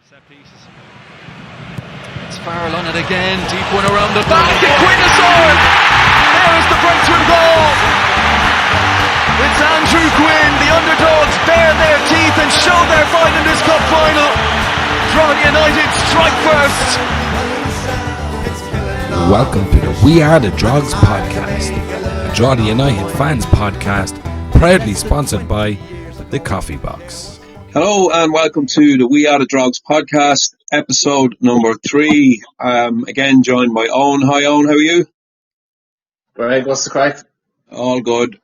Set pieces. It's Farrell on it again. Deep one around the back. Quinn scored. There is the breakthrough goal. It's Andrew Quinn. The underdogs bare their teeth and show their fight in this cup final. Drogheda United strike first. Welcome to the We Are the Drogs podcast, a Drogheda United fans podcast, proudly sponsored by the Coffee Box. Hello and welcome to the We Are the Drogs podcast, episode number 3. Again joined by Owen. Hi Owen, how are you? Right, what's the crack? All good.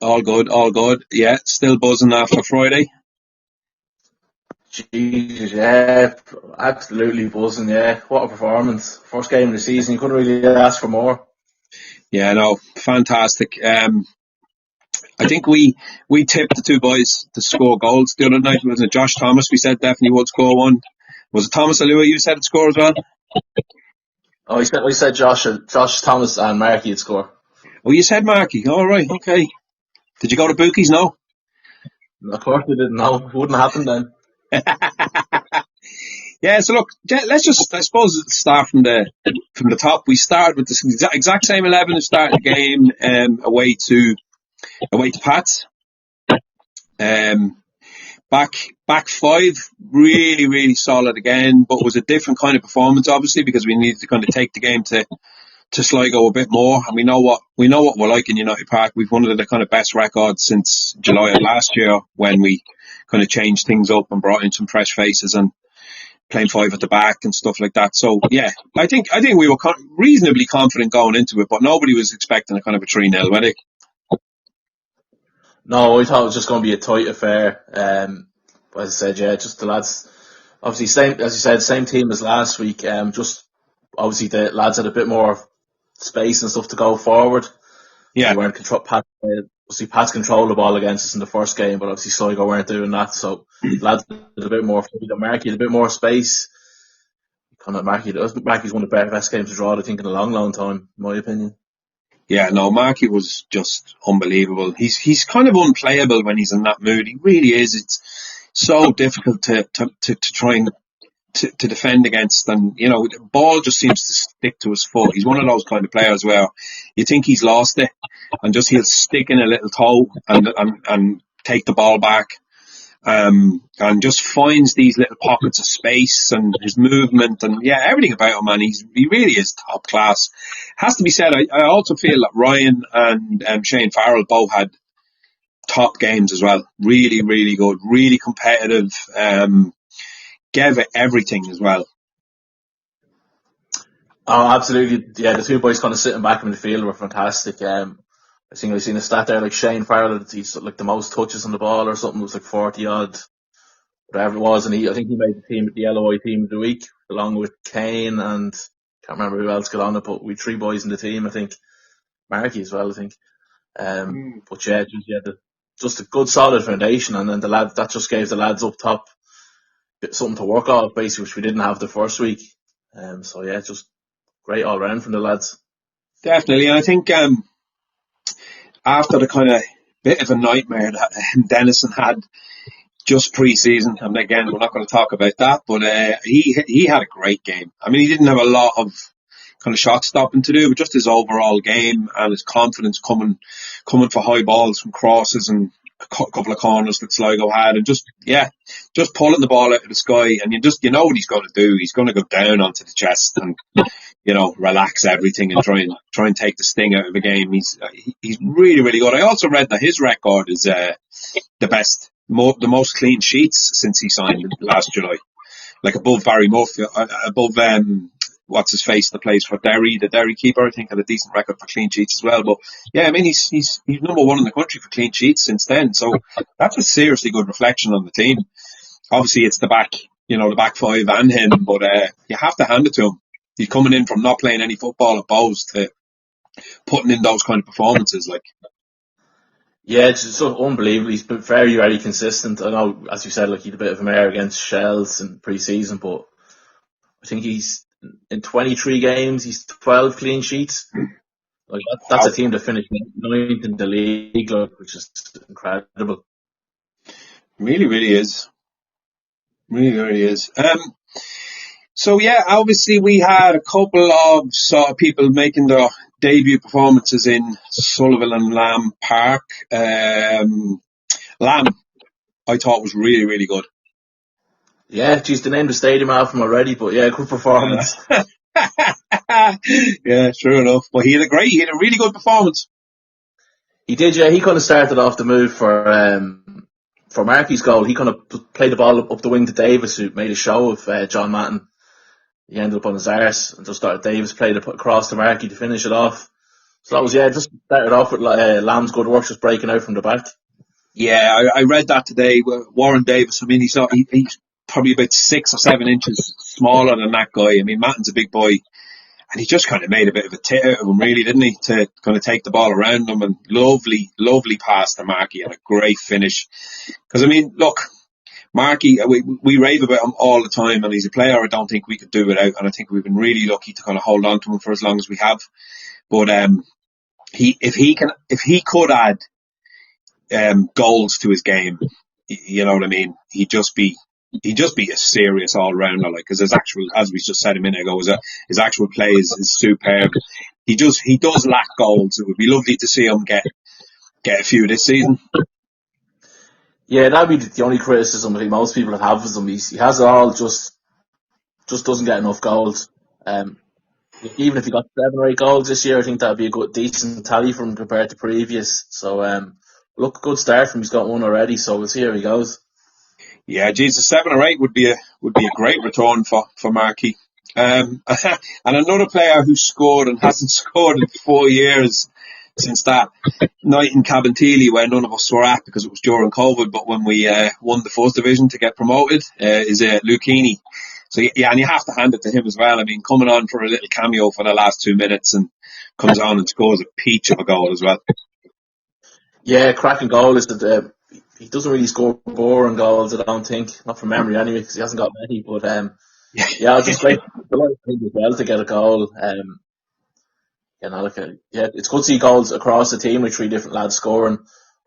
Yeah, still buzzing after Friday. Jesus, yeah, absolutely buzzing, yeah. What a performance. First game of the season, you couldn't really ask for more. Yeah, no, fantastic. I think we tipped the two boys to score goals the other night. Was it Josh Thomas? We said definitely would score one. Was it Thomas Alua you said would score as well? Oh, we said Josh Thomas and Markey would score. Oh, you said Markey. All right, okay. Did you go to Bookies? No? Of course we didn't know. It wouldn't happen then. Yeah, so look, let's just, I suppose, start from the top. We start with the exact same 11 to start the game, away to Pats. Back five, really solid again, but was a different kind of performance, obviously, because we needed to kind of take the game to Sligo a bit more. And we know what we're like in United Park. We've one of the kind of best records since July of last year, when we kind of changed things up and brought in some fresh faces and playing five at the back and stuff like that. So yeah, I think we were reasonably confident going into it, but nobody was expecting a kind of a 3-0, were they? No, I thought it was just going to be a tight affair. As I said, yeah, just the lads, obviously same team as last week. Just obviously the lads had a bit more space and stuff to go forward. Yeah, they weren't Pat's controlled the ball against us in the first game, but obviously Sligo weren't doing that. So lads had a bit more freedom. Markey had a bit more space. Markey's one of the best games to draw, I think, in a long time, in my opinion. Yeah, no, Markey was just unbelievable. He's kind of unplayable when he's in that mood. He really is. It's so difficult to try and to defend against, and the ball just seems to stick to his foot. He's one of those kind of players where you think he's lost it, and just he'll stick in a little toe and take the ball back. And just finds these little pockets of space, and his movement, and yeah, everything about him, man. He really is top class. Has to be said, I also feel that Ryan and Shane Farrell both had top games as well. Really good, really competitive. Gave it everything as well. Oh, absolutely. Yeah, the two boys kind of sitting back in the field were fantastic. I think I've seen a stat there, like Shane Farrell, he's like the most touches on the ball or something. It was like 40 odd, whatever it was. And I think he made the LOI team of the week, along with Kane and can't remember who else got on it, but we 3 boys in the team, I think. Markey as well, I think. But yeah, just a good solid foundation, and then the lads, that just gave the lads up top something to work off, basically, which we didn't have the first week. So yeah, just great all round from the lads. Definitely, and I think after the kind of bit of a nightmare that Dennison had just pre-season, and again, we're not going to talk about that, but he had a great game. I mean, he didn't have a lot of kind of shot stopping to do, but just his overall game and his confidence coming for high balls from crosses and a couple of corners that Sligo had, and just pulling the ball out of the sky, and you know what he's going to do. He's going to go down onto the chest and relax everything and try and take the sting out of the game. He's really good. I also read that his record is the best, the most clean sheets since he signed last July, like above Barry Murphy, above what's his face that plays for Derry, the Derry keeper. I think had a decent record for clean sheets as well. But yeah, I mean he's number one in the country for clean sheets since then. So that's a seriously good reflection on the team. Obviously, it's the back five and him, but you have to hand it to him. He's coming in from not playing any football at Bows to putting in those kind of performances. Like, yeah, it's just so unbelievable. He's been very consistent. I know, as you said, like he had a bit of a mare against Shells in pre-season, but I think he's in 23 games, he's 12 clean sheets. Like that's a team that finished 9th in the league, which is incredible. Really is. Really is. So yeah, obviously we had a couple of sort of people making their debut performances in Sullivan and Lamb Park. Lamb, I thought was really, really good. Yeah, geez, they named the stadium after him already, but yeah, good performance. Yeah, true enough. But he had a really good performance. He did, yeah. He kind of started off the move for Markey's goal. He kind of played the ball up the wing to Davis, who made a show of John Matton. He ended up on his arse and just started. Davis played it across to Markey to finish it off. So that was, yeah, just started off with Lamb's good work, just breaking out from the back. Yeah, I read that today. Warren Davis, I mean, he's probably about 6 or 7 inches smaller than that guy. I mean, Matton's a big boy. And he just kind of made a bit of a tit out of him, really, didn't he? To kind of take the ball around him, and lovely, lovely pass to Markey and a great finish. Because, I mean, look, Markey, we rave about him all the time, and he's a player I don't think we could do without. And I think we've been really lucky to kind of hold on to him for as long as we have. But if he could add goals to his game, you know what I mean? He'd just be a serious all rounder, like, because his actual, as we just said a minute ago, his actual play is superb. He does lack goals. It would be lovely to see him get a few this season. Yeah, that'd be the only criticism I think most people have of him. He has it all, just doesn't get enough goals. Even if he got 7 or 8 goals this year, I think that'd be a decent tally for him compared to previous. So, look, good start from him. He's got 1 already, so we'll see how he goes. Yeah, geez, the 7 or 8 would be a great return for Markey. And another player who scored and hasn't scored in 4 years since that night in Cabinteely, where none of us were at because it was during COVID, but when we won the first division to get promoted, is Lucchini. So yeah, and you have to hand it to him as well. I mean, coming on for a little cameo for the last 2 minutes and comes on and scores a peach of a goal as well. Yeah, cracking goal is that he doesn't really score boring goals, I don't think. Not from memory anyway, because he hasn't got many. But yeah, it's just great as well to get a goal. It's good to see goals across the team with 3 different lads scoring.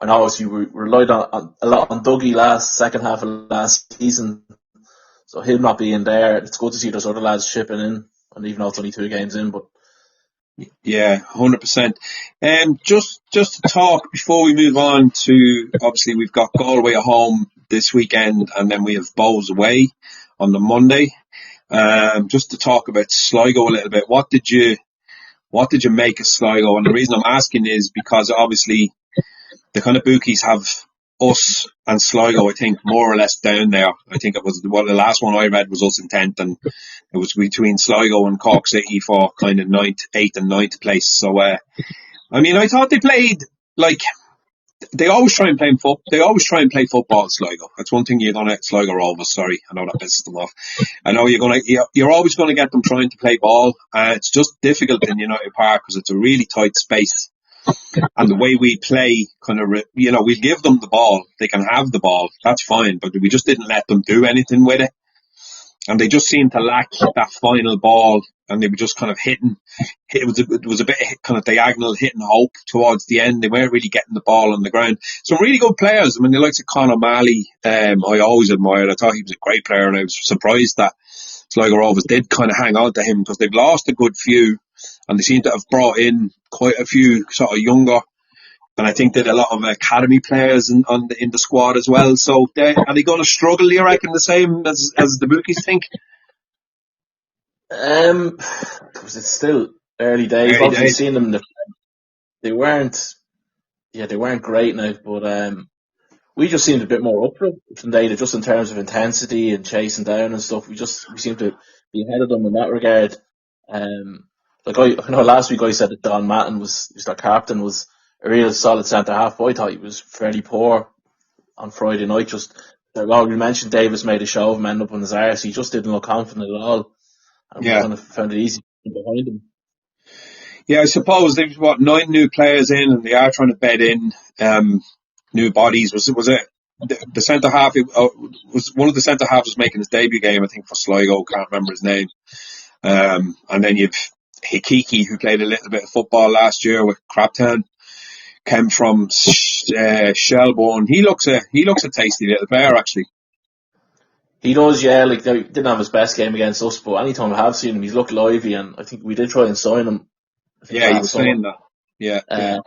I know obviously we relied on a lot on Dougie second half of last season. So him not being there, it's good to see those other lads chipping in, and even though it's only 2 games in, but yeah, 100%. Just to talk before we move on to, obviously we've got Galway at home this weekend, and then we have Bows away on the Monday. Just to talk about Sligo a little bit. What did you make of Sligo? And the reason I'm asking is because obviously the kind of bookies have us and Sligo, I think, more or less down there. I think it was the last one I read was us in 10th, and it was between Sligo and Cork City for kind of 8th and 9th place. So, I mean, I thought they played like they always try and play football. Sligo. That's one thing Sligo Rovers. Sorry, I know that pisses them off. I know you're always gonna get them trying to play ball. It's just difficult in United Park because it's a really tight space. And the way we play, kind of, we give them the ball. They can have the ball. That's fine. But we just didn't let them do anything with it. And they just seemed to lack that final ball. And they were just kind of hitting. It was a bit kind of diagonal hitting hope towards the end. They weren't really getting the ball on the ground. Some really good players. I mean, the likes of Conor Malley, I always admired. I thought he was a great player. And I was surprised that Sligo Rovers did kind of hang on to him because they've lost a good few. And they seem to have brought in quite a few sort of younger, and I think that a lot of academy players in the squad as well. So are they going to struggle, you reckon, the same as the bookies think? because it's still early days. Obviously, seeing them, they weren't great now, but we just seemed a bit more up for it today, just in terms of intensity and chasing down and stuff. We seem to be ahead of them in that regard. Like I know last week I said that Don Matton was their captain, was a real solid centre half, but I thought he was fairly poor on Friday night. You mentioned Davis made a show of him, ended up on his arse. He just didn't look confident at all. And we kind of found it easy behind him. Yeah, I suppose they've 9 new players in, and they are trying to bed in new bodies. Was it the centre half? Was one of the centre halves was making his debut game, I think, for Sligo. Can't remember his name. And then you've Hikiki, who played a little bit of football last year with Crabtown, came from Shelbourne. He looks a tasty little player, actually. He does, yeah. Like, he didn't have his best game against us, but anytime I have seen him, he's looked lively, and I think we did try and sign him, I think, Yeah, he last was summer. saying that. Yeah.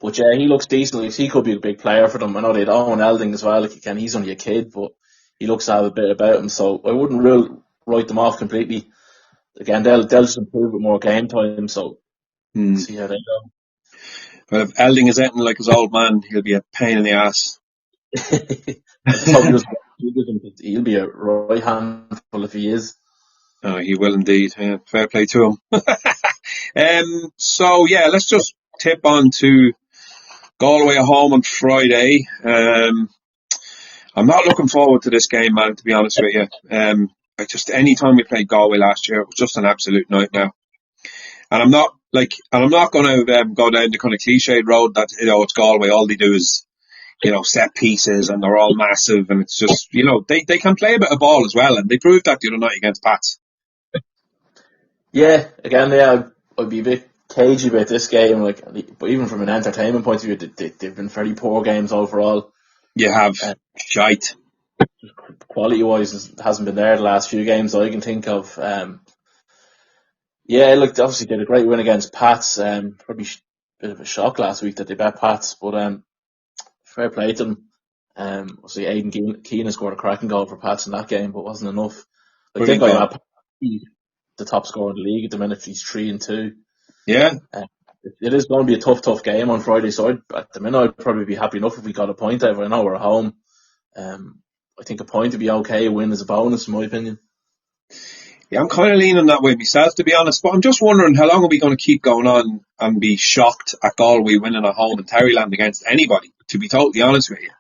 But yeah, he looks decent. Like, he could be a big player for them. I know they'd own Elding as well. Like, he's only a kid, but he looks to have a bit about him. So I wouldn't write them off completely. Again, they'll just improve with more game time. So see how they go. But if Elding is acting like his old man, he'll be a pain in the ass. I just hope he doesn't get him, 'cause he'll be a right handful if he is. Oh, he will indeed. Yeah, fair play to him. So yeah, let's just tip on to Galway at home on Friday. I'm not looking forward to this game, man, to be honest with you. Any time we played Galway last year, it was just an absolute nightmare. And I'm not going to go down the kind of cliched road that, it's Galway. All they do is, set pieces, and they're all massive, and it's just, they can play a bit of ball as well, and they proved that the other night against Pats. Yeah, again, I'd be a bit cagey about this game. Like, but even from an entertainment point of view, they've been very poor games overall. You have shite. Quality-wise, hasn't been there the last few games that I can think of. Yeah, look, obviously they had a great win against Pats. Probably a bit of a shock last week that they bet Pats, but fair play to them. Obviously Aidan Keenan scored a cracking goal for Pats in that game, but wasn't enough. Like, they've got Pat, the top scorer in the league at the minute. He's 3-2. Yeah. It is going to be a tough game on Friday, so at the minute I'd probably be happy enough if we got a point over. I know we're at home. I think a point would be okay. A win is a bonus, in my opinion. Yeah, I'm kind of leaning that way myself, to be honest. But I'm just wondering, how long are we going to keep going on and be shocked at Galway winning at home in Terryland against anybody, to be totally honest with you.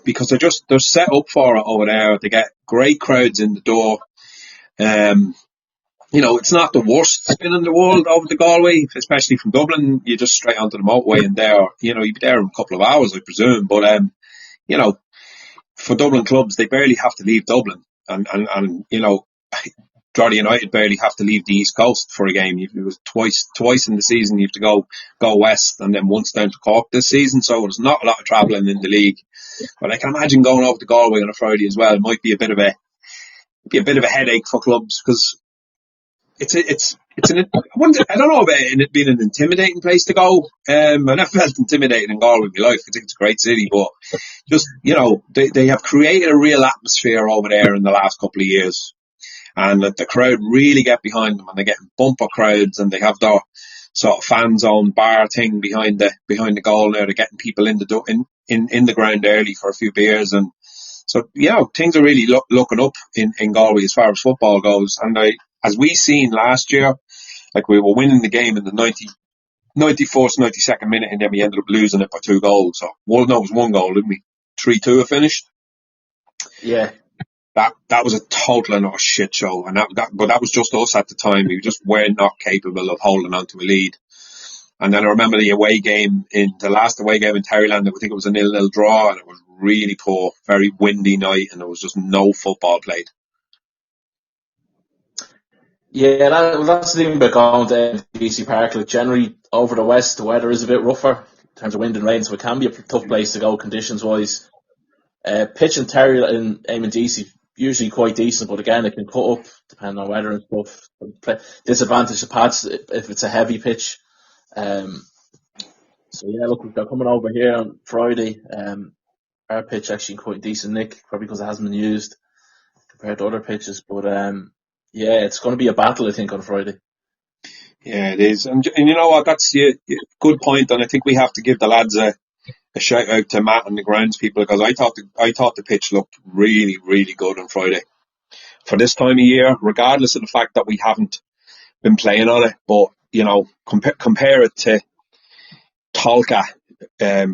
Because they're set up for it over there. They get great crowds in the door. It's not the worst spin in the world over to Galway, especially from Dublin. You're just straight onto the motorway, and there, you'd be there in a couple of hours, I presume. But, for Dublin clubs, they barely have to leave Dublin. And Drogheda United barely have to leave the East Coast for a game. It was twice in the season you have to go west, and then once down to Cork this season. So there's not a lot of travelling in the league. But I can imagine going over to Galway on a Friday as well. It might be a bit of a headache for clubs, because I don't know about it being an intimidating place to go. I never felt intimidated in Galway in my life. I think it's a great city, but just, they have created a real atmosphere over there in the last couple of years, and that the crowd really get behind them, and they get bumper crowds, and they have their sort of fan zone bar thing behind the goal now. They're getting people in the ground early for a few beers, and so things are really looking up in Galway as far as football goes. And as we seen last year, like, we were winning the game in the 91st, 92nd minute, and then we ended up losing it by 2 goals. So, it was 1 goal, didn't we? 3-2 it finished. Yeah. That was a total and utter shit show, and but that was just us at the time. We just were not capable of holding on to a lead. And then I remember the last away game in Terryland, I think it was a 0-0 draw, and it was really poor, very windy night, and there was just no football played. Yeah, that's the thing about going to DC Park. Like, generally over the west, the weather is a bit rougher in terms of wind and rain, so it can be a tough place to go conditions wise. Pitch and Terry in Eamon DC usually quite decent, but again, it can cut up depending on weather and stuff. Disadvantage to Pats if it's a heavy pitch. So yeah, look, they're coming over here on Friday. Our pitch actually quite decent, Nick, probably because it hasn't been used compared to other pitches. But yeah, it's going to be a battle, I think, on Friday. Yeah, it is. And you know what? That's a good point. And I think we have to give the lads a shout out to Matt and the grounds people, because I thought the pitch looked really, really good on Friday for this time of year, regardless of the fact that we haven't been playing on it. But, compare it to Tolka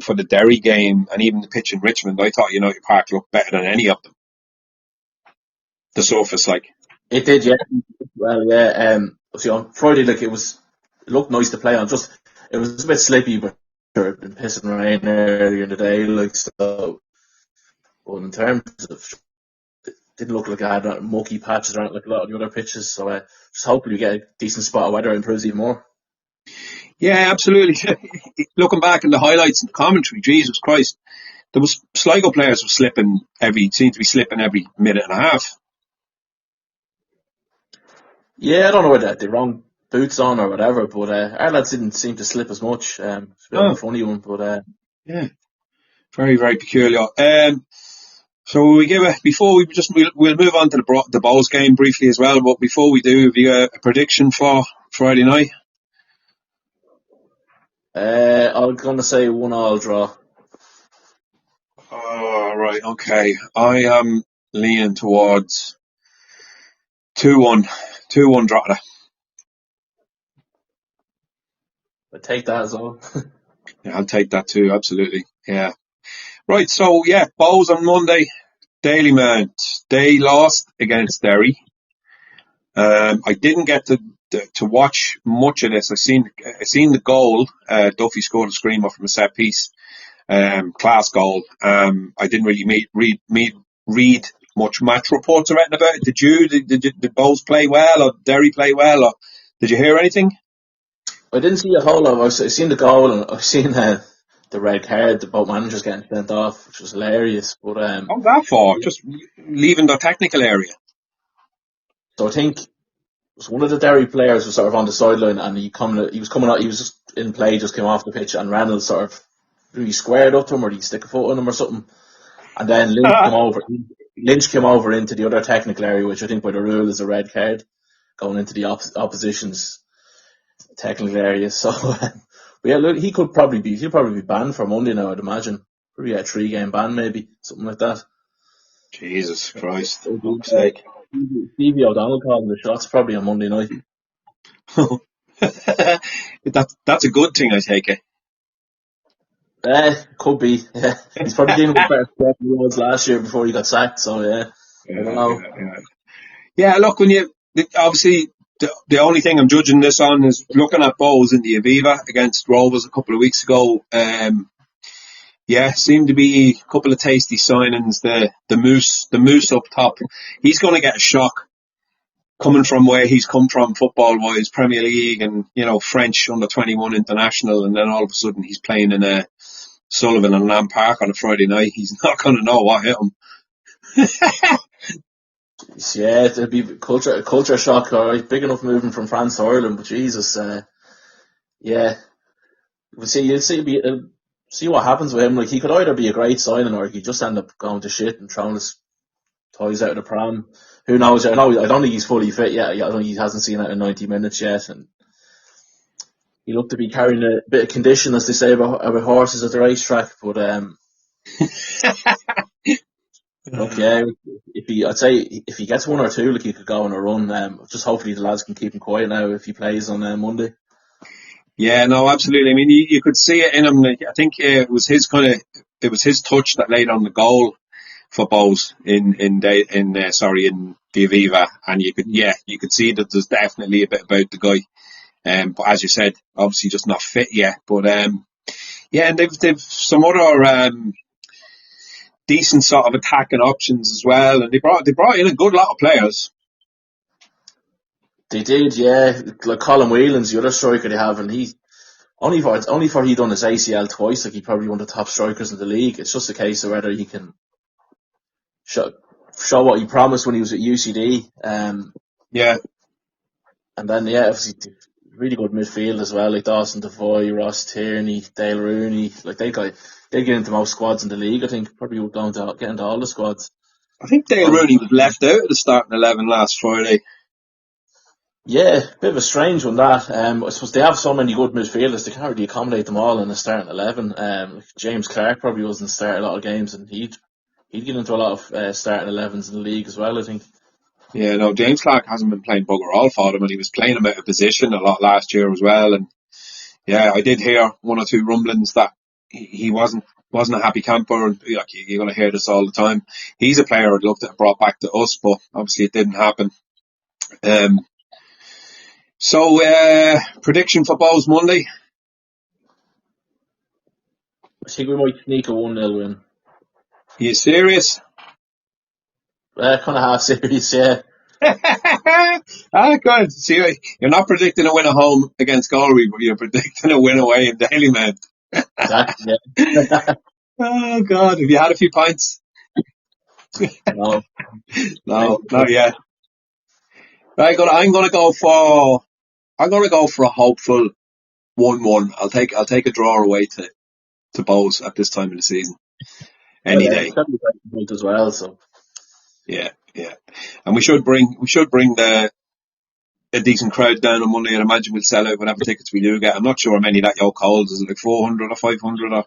for the Derry game, and even the pitch in Richmond. I thought United Park looked better than any of them. The surface, like. It did, yeah. Well, yeah. See, on Friday, like, it looked nice to play on. Just, it was a bit slippy, but it had been pissing rain earlier in the day, like, so. But in terms of, it didn't look like I had mucky patches around like a lot of the other pitches. So just hopefully we get a decent spot of weather and improves even more. Yeah, absolutely. Looking back in the highlights and the commentary, Jesus Christ, there was Sligo players were seemed to be slipping every minute and a half. Yeah, I don't know whether they had the wrong boots on or whatever, but our lads didn't seem to slip as much. It's a bit of a funny one, but Yeah, very, very peculiar. So we give we'll move on to the Bowls game briefly as well. But before we do, have you a prediction for Friday night? I'm going to say 1-1 draw. Oh, right, okay. I am leaning towards 2-1, 2-1 Drogheda. I take that as well. Yeah, I'll take that too. Absolutely. Yeah. Right. So yeah, Bowls on Monday. Dalymount, they lost against Derry. I didn't get to watch much of this. I seen the goal. Duffy scored a screamer from a set piece. Class goal. I didn't really read much match reports or anything about it. Did you? Did Bowls play well or Derry play well, or did you hear anything? I didn't see a whole lot. I've seen the goal and I've seen the red card, the both managers getting sent off, which was hilarious. But Oh, that far, just leaving the technical area. so I think it was one of the Derry players was sort of on the sideline and he was coming out, he was just in play, just came off the pitch, and Reynolds sort of really squared up to him, or he stick a foot on him or something, and then Lynch came over into the other technical area, which I think by the rule is a red card, going into the opposition's technical area. So yeah, look, he'll probably be banned for Monday now, I'd imagine. Probably a 3-game ban, maybe something like that. Jesus Christ, So, fuck's sake. Stevie O'Donnell calling the shots probably on Monday night. That's a good thing, I take it. Could be. Yeah. He's probably dealing with better stuff than he was last year before he got sacked. So yeah, I don't know. Yeah, look, obviously the only thing I'm judging this on is looking at Bowles in the Aviva against Rovers a couple of weeks ago. Yeah, seemed to be a couple of tasty signings. The moose up top, he's going to get a shock coming from where he's come from football wise, Premier League and French under 21 international, and then all of a sudden he's playing in a Sullivan and Lamb Park on a Friday night. He's not going to know what hit him. Yeah, it'd be a culture shock. All right, big enough moving from France to Ireland, but Jesus, yeah, we'll see. See what happens with him. Like, he could either be a great signing or he could just end up going to shit and throwing his toys out of the pram. Who knows? I don't think he's fully fit yet. I don't think he hasn't seen it in 90 minutes yet, and he looked to be carrying a bit of condition, as they say about horses at the racetrack. But look, yeah, I'd say if he gets one or two, like, he could go on a run. Just hopefully the lads can keep him quiet now if he plays on Monday. Yeah, no, absolutely. I mean, you could see it in him. Like, I think it was his touch that laid on the goal for Bowes in the Aviva, and you could see that there's definitely a bit about the guy. But as you said, obviously just not fit yet. But yeah, and they've some other decent sort of attacking options as well, and they brought in a good lot of players. They did, yeah. Like Colin Whelan's the other striker they have, and he only for he done his ACL twice. Like, he probably one of the top strikers in the league. It's just a case of whether he can show what he promised when he was at UCD. Yeah. And then, yeah, obviously, really good midfield as well, like Dawson Devoy, Ross Tierney, Dale Rooney. Like, they get into most squads in the league. I think probably will going to get into all the squads. I think Dale Rooney was left out of the starting 11 last Friday. Yeah, bit of a strange one that. I suppose they have so many good midfielders, they can't really accommodate them all in the starting 11. James Clark probably wasn't starting a lot of games, and he'd get into a lot of starting 11s in the league as well, I think. Yeah, no, James Clark hasn't been playing bugger all for them, and he was playing him out of position a lot last year as well. And yeah, I did hear one or two rumblings that he wasn't a happy camper, and like, you're going to hear this all the time. He's a player I'd love to have brought back to us, but obviously it didn't happen. So prediction for Bowes Monday? I think we might sneak a 1-0 win. Are you serious? Kind of half serious, yeah. Good. See, you're not predicting a win at home against Galway, but you're predicting a win away in Dalymount. Exactly, yeah. Oh God, have you had a few pints? No, No, not yet. I'm gonna go for a hopeful 1-1. I'll take a draw away to Bowes at this time of the season. Any yeah, day. it's got to be a point as well. So Yeah, yeah. And we should bring a decent crowd down on Monday, and imagine we'll sell out whatever tickets we do get. I'm not sure how many that yoke holds. Is it like 400 or 500 or?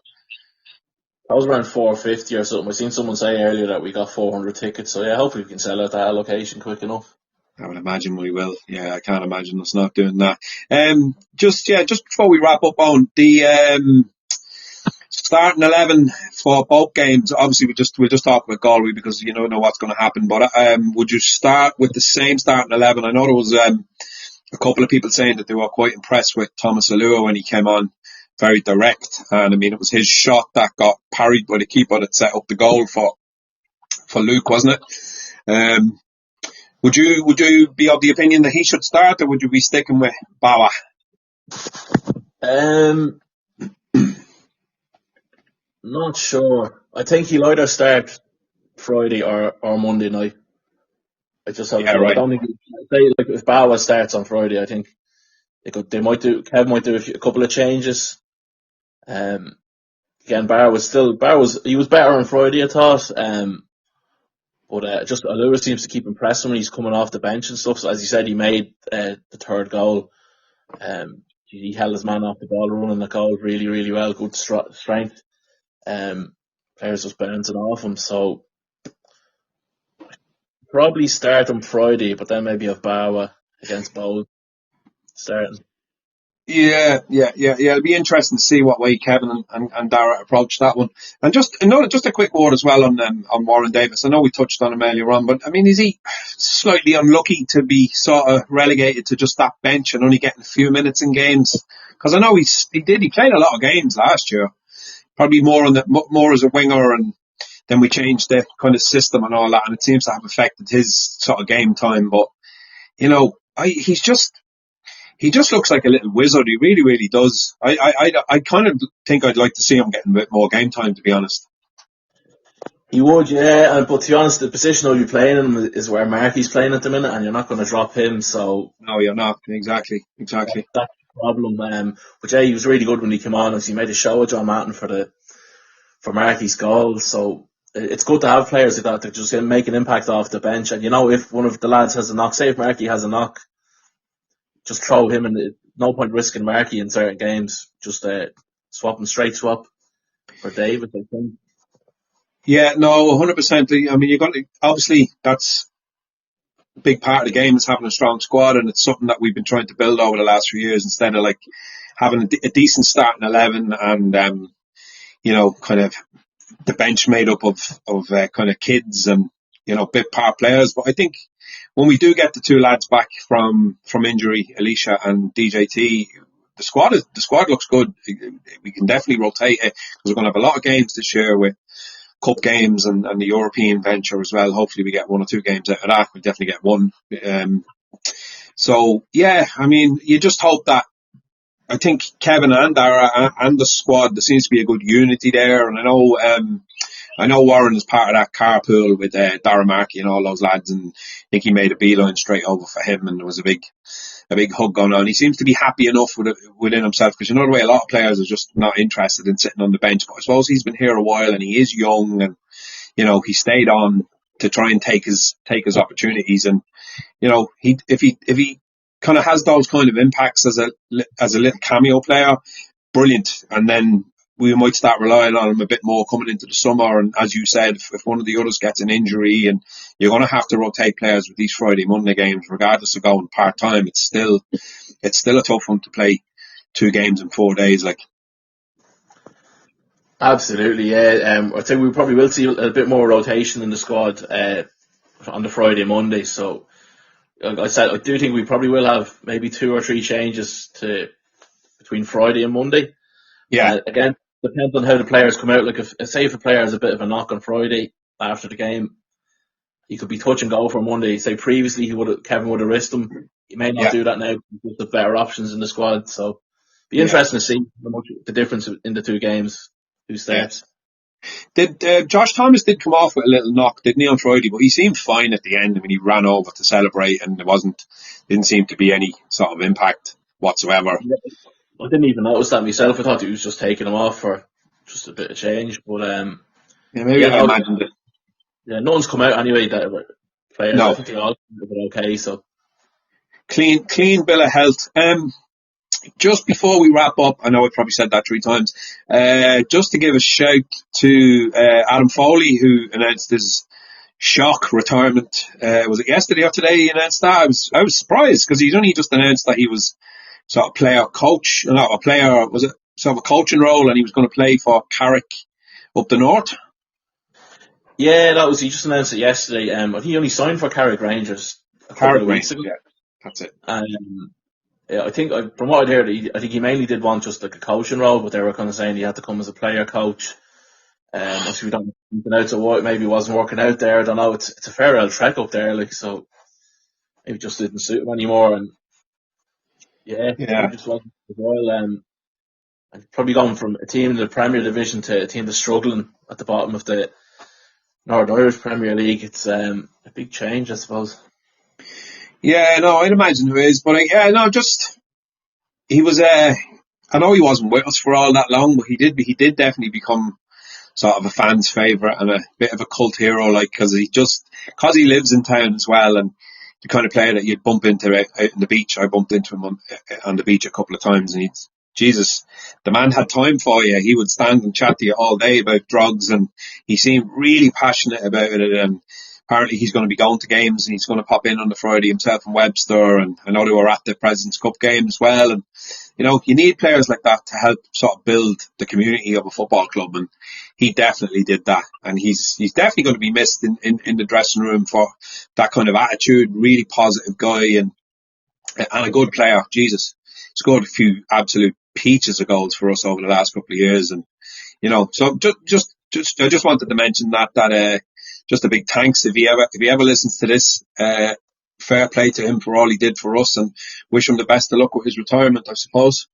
I was around 450 or something. I seen someone say earlier that we got 400 tickets. So yeah, hopefully we can sell out that allocation quick enough. I would imagine we will. Yeah, I can't imagine us not doing that. Just before we wrap up on the starting 11 for both games. Obviously, we'll just talk about Galway because you don't know what's going to happen. But would you start with the same starting 11? I know there was a couple of people saying that they were quite impressed with Thomas Alua when he came on, very direct. And I mean, it was his shot that got parried by the keeper that set up the goal for Luke, wasn't it? Would you be of the opinion that he should start, or would you be sticking with Bawa? Not sure. I think he'll either start Friday or Monday night. I just have a Yeah, feeling. I right. don't think say like if Bawa starts on Friday, I think they might do. Kev might do a couple of changes. Um, Again, he was better on Friday, I thought. But just Lewis seems to keep impressing when he's coming off the bench and stuff. So as you said, he made the third goal. He held his man off the ball, running the goal really, really well. Good strength. Players just bouncing off him. So probably start on Friday, but then maybe have Bawa against Bowl starting. Yeah. It'll be interesting to see what way Kevin and Dara approach that one. And just a quick word as well on Warren Davis. I know we touched on him earlier on, but I mean, is he slightly unlucky to be sort of relegated to just that bench and only getting a few minutes in games? Because I know he played a lot of games last year, probably more as a winger, and then we changed the kind of system and all that, and it seems to have affected his sort of game time. But you know, he just looks like a little wizard. He really, really does. I kind of think I'd like to see him getting a bit more game time, to be honest. He would, yeah. But to be honest, the position he'll be playing in is where Marky's playing at the minute, and you're not going to drop him. So No, you're not. Exactly. that's the problem. But yeah, he was really good when he came on, and he made a show of John Martin for Marky's goal. So it's good to have players like that that just make an impact off the bench. And you know, if one of the lads has a knock, say if Marky has a knock, just throw him in. No point risking Marky in certain games. Just straight swap for David, I think. Yeah, no, 100%. I mean, you're going to, obviously, that's a big part of the game is having a strong squad, and it's something that we've been trying to build over the last few years instead of like having a decent starting 11 and, kind of the bench made up of kind of kids and, bit part players. But I think when we do get the two lads back from injury, Alicia and DJT, the squad looks good. We can definitely rotate it because we're going to have a lot of games this year with cup games and the European venture as well. Hopefully we get one or two games out of that. We'll definitely get one. So yeah, I mean, you just hope that. I think Kevin and Dara and the squad, there seems to be a good unity there, and I know Warren is part of that carpool with Dara Markey and all those lads, and I think he made a beeline straight over for him, and there was a big hug going on. He seems to be happy enough within himself, because you know the way a lot of players are just not interested in sitting on the bench. But I suppose he's been here a while and he is young, and he stayed on to try and take his opportunities. And if he kind of has those kind of impacts as a little cameo player, brilliant. And then we might start relying on him a bit more coming into the summer. And as you said, if one of the others gets an injury, and you're going to have to rotate players with these Friday, Monday games, regardless of going part time, it's still a tough one to play 2 games in 4 days. Like, Absolutely, yeah. I think we probably will see a bit more rotation in the squad on the Friday, Monday. So, like I said, I do think we probably will have maybe 2 or 3 changes between Friday and Monday. yeah, Again, depends on how the players come out. Like, if a player has a bit of a knock on Friday after the game, he could be touch and go for Monday. Say previously Kevin would have risked him. He may not yeah, do that now with the better options in the squad. So, be yeah. interesting to see how much the difference in the 2 games. Who starts? Did Josh Thomas did come off with a little knock, didn't he, on Friday? But he seemed fine at the end when he ran over to celebrate, and didn't seem to be any sort of impact whatsoever. I didn't even notice that myself. I thought he was just taking him off for just a bit of change. But Maybe I imagined it. Yeah, no one's come out anyway. That players, No. I think they all were okay. So Clean bill of health. Just before we wrap up, I know I probably said that 3 times, just to give a shout to Adam Foley, who announced his shock retirement. Was it yesterday or today he announced that? I was surprised because he's only just announced that he was sort of was it sort of a coaching role, and he was going to play for Carrick up the north. Yeah, he just announced it yesterday. I think he only signed for Carrick Rangers a couple of weeks ago. Yeah, that's it. Yeah, I think from what I'd heard, I think he mainly did want just like a coaching role, but they were kind of saying he had to come as a player coach. Obviously we don't know so it maybe wasn't working out there. I don't know. It's a fair old trek up there, like, so maybe it just didn't suit him anymore. And he just wasn't as well. I've probably gone from a team in the Premier Division to a team that's struggling at the bottom of the Northern Irish Premier League. It's a big change, I suppose. Yeah, no, I'd imagine it is, but he was. I know he wasn't with us for all that long, but he did definitely become sort of a fan's favourite and a bit of a cult hero, like, because he lives in town as well, and the kind of player that you'd bump into out on the beach. I bumped into him on the beach a couple of times, and Jesus, the man had time for you. He would stand and chat to you all day about drugs, and he seemed really passionate about it. And apparently he's going to be going to games, and he's going to pop in on the Friday himself in Webster. And I know they were at the President's Cup game as well. And, you need players like that to help sort of build the community of a football club. And he definitely did that. And he's definitely going to be missed in the dressing room for that kind of attitude. Really positive guy and a good player. Jesus, scored a few absolute peaches of goals for us over the last couple of years. And, so just I just wanted to mention that just a big thanks if he ever listens to this. Fair play to him for all he did for us, and wish him the best of luck with his retirement, I suppose.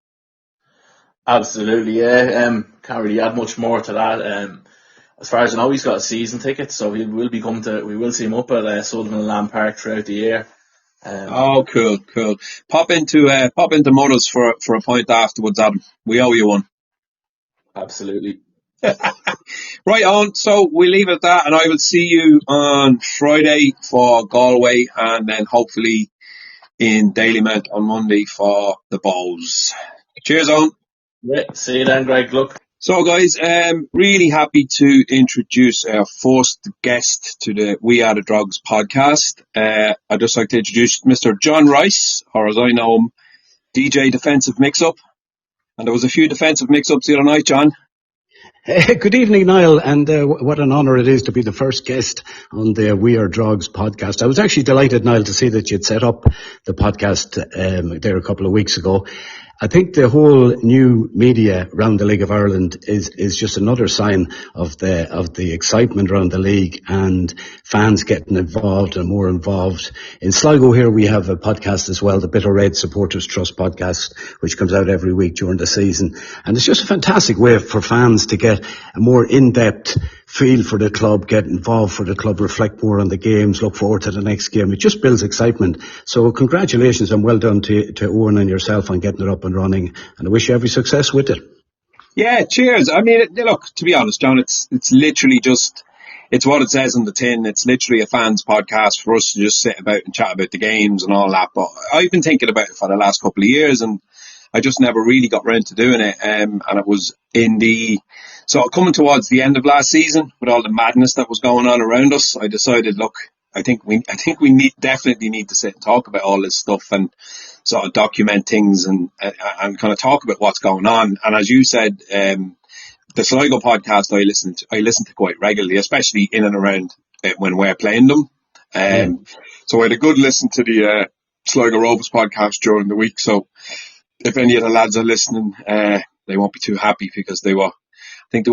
Absolutely, yeah. Can't really add much more to that. As far as I know, he's got a season ticket, so we will see him up at Sullivan and Lamb Park throughout the year. Cool. Pop into Muddles for a pint afterwards, Adam. We owe you one. Absolutely. Right on. So we leave it at that, and I will see you on Friday for Galway, and then hopefully in Dalymount on Monday for the Bows. Cheers on. Yeah, see you then, Greg. Look. So guys, really happy to introduce our first guest to the We Are the Drogs podcast. I'd just like to introduce Mr. John Rice, or as I know him, DJ Defensive Mix-Up. And there was a few defensive mix-ups the other night, John. Good evening, Niall, and what an honour it is to be the first guest on the We Are Drogs podcast. I was actually delighted, Niall, to see that you'd set up the podcast there a couple of weeks ago. I think the whole new media around the League of Ireland is just another sign of the excitement around the league and fans getting involved and more involved. In Sligo here we have a podcast as well, the Bitter Red Supporters Trust podcast, which comes out every week during the season. And it's just a fantastic way for fans to get a more in-depth feel for the club, get involved for the club, reflect more on the games, look forward to the next game. It just builds excitement. So congratulations and well done to Owen and yourself on getting it up and running. And I wish you every success with it. Yeah, cheers. I mean, look, to be honest, John, it's literally just, it's what it says on the tin. It's literally a fans podcast for us to just sit about and chat about the games and all that. But I've been thinking about it for the last couple of years, and I just never really got round to doing it. And it was coming towards the end of last season with all the madness that was going on around us. I decided, look, I think we definitely need to sit and talk about all this stuff and sort of document things and kind of talk about what's going on. And as you said, the Sligo podcast I listen to quite regularly, especially in and around when we're playing them. So I had a good listen to the Sligo Rovers podcast during the week. So if any of the lads are listening, they won't be too happy because they were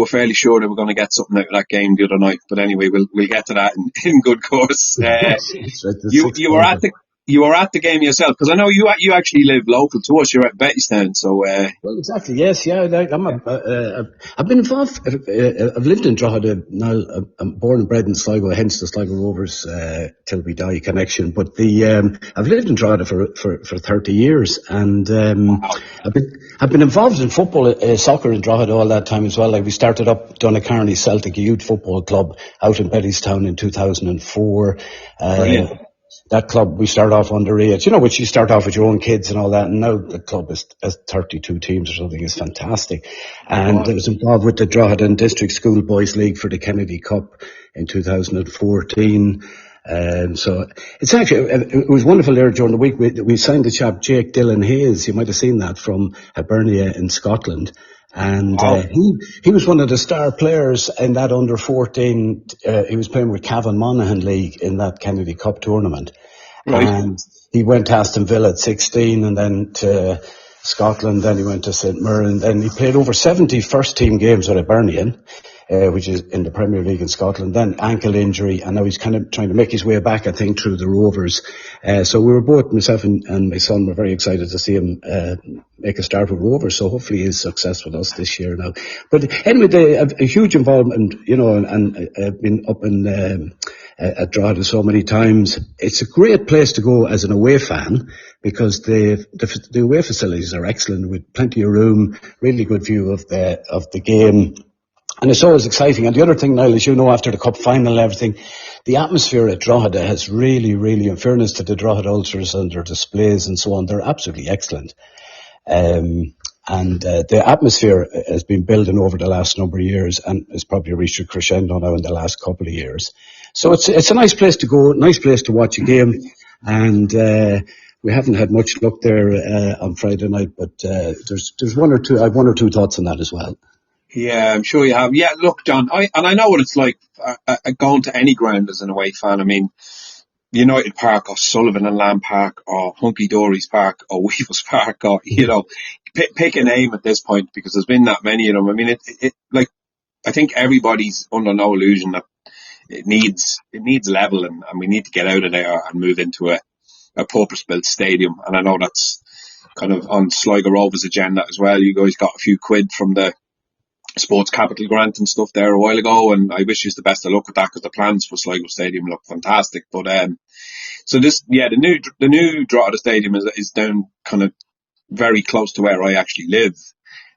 fairly sure they were going to get something out of that game the other night. But anyway, we'll get to that in good course. You were at you were at the game yourself, because I know you actually live local to us. You're at Bettystown, so. Well, exactly. Yes, yeah. I've been involved. I've lived in Drogheda now. I'm born and bred in Sligo, hence the Sligo Rovers till we die connection. But I've lived in Drogheda for 30 years, and Wow. I've been involved in football, soccer in Drogheda all that time as well. Like we started up Donacarney Celtic Youth Football Club out in Bettystown in 2004. Brilliant. That club, we start off underage, which you start off with your own kids and all that. And now the club is 32 teams or something. Is fantastic. And I was involved with the Drogheda District School Boys League for the Kennedy Cup in 2014. So it's actually, it was wonderful there during the week. We signed the chap Jake Dillon Hayes. You might have seen that from Hibernia in Scotland. And he was one of the star players in that under 14. He was playing with Cavan Monaghan League in that Kennedy Cup tournament. Right. And he went to Aston Villa at 16 and then to Scotland. Then he went to St Mirren. Then he played over 70 first team games with Hibernian, which is in the Premier League in Scotland. Then ankle injury, and now he's kind of trying to make his way back, I think, through the Rovers. So we were both, myself and my son, were very excited to see him make a start with Rovers. So hopefully he's successful with us this year now. But anyway, a huge involvement, and I've been up in at Drogheda so many times. It's a great place to go as an away fan, because the away facilities are excellent, with plenty of room, really good view of the game. And it's always exciting. And the other thing, Niall, as you know, after the cup final and everything, the atmosphere at Drogheda has really, really, in fairness to the Drogheda Ulsters and their displays and so on, they're absolutely excellent. And the atmosphere has been building over the last number of years, and has probably reached a crescendo now in the last couple of years. So it's a nice place to go, nice place to watch a game. And we haven't had much luck there on Friday night, but there's I have one or two thoughts on that as well. Yeah, I'm sure you have. Yeah, look, John, I know what it's like going to any ground as an away fan. I mean, United Park or Sullivan and Lamb Park or Hunky Dory's Park or Weevils Park, or, pick a name at this point, because there's been that many of them. I mean, I think everybody's under no illusion that it needs level, and we need to get out of there and move into a purpose-built stadium. And I know that's kind of on Sligo Rovers' agenda as well. You guys got a few quid from the sports capital grant and stuff there a while ago, and I wish you the best of luck with that, because the plans for Sligo Stadium look fantastic. But so the new Drogheda Stadium is down kind of very close to where I actually live,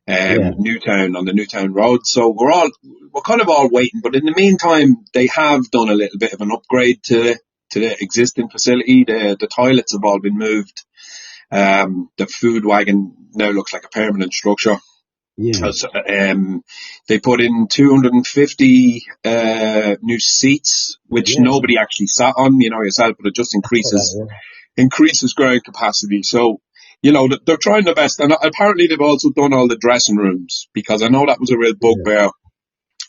Newtown, on the Newtown Road. So we're kind of all waiting. But in the meantime, they have done a little bit of an upgrade to the existing facility. The toilets have all been moved. The food wagon now looks like a permanent structure. Yeah. They put in 250 new seats, which nobody actually sat on, yourself, but it just increases ground capacity. So, they're trying their best. And apparently they've also done all the dressing rooms, because I know that was a real bugbear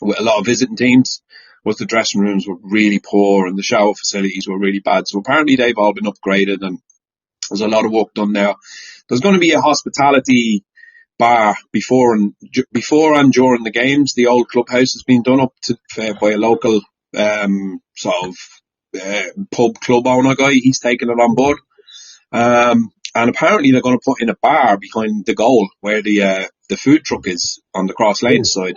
with a lot of visiting teams, was the dressing rooms were really poor and the shower facilities were really bad. So apparently they've all been upgraded, and there's a lot of work done there. There's going to be a hospitality bar before and during the games. The old clubhouse has been done up by a local pub club owner guy. He's taken it on board, and apparently they're going to put in a bar behind the goal where the food truck is on the cross lane side.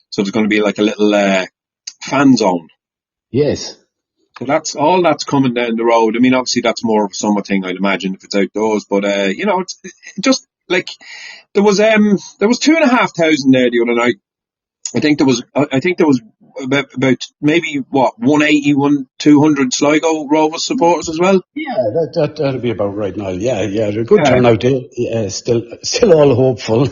So there's going to be like a little fan zone. Yes. So that's coming down the road. I mean, obviously that's more of a summer thing, I'd imagine, if it's outdoors. But it's just like there was 2,500 there the other night. I think there was about maybe 180, 200 Sligo Rovers supporters as well. Yeah, that'll be about right now. Yeah, a good turnout. Still all hopeful.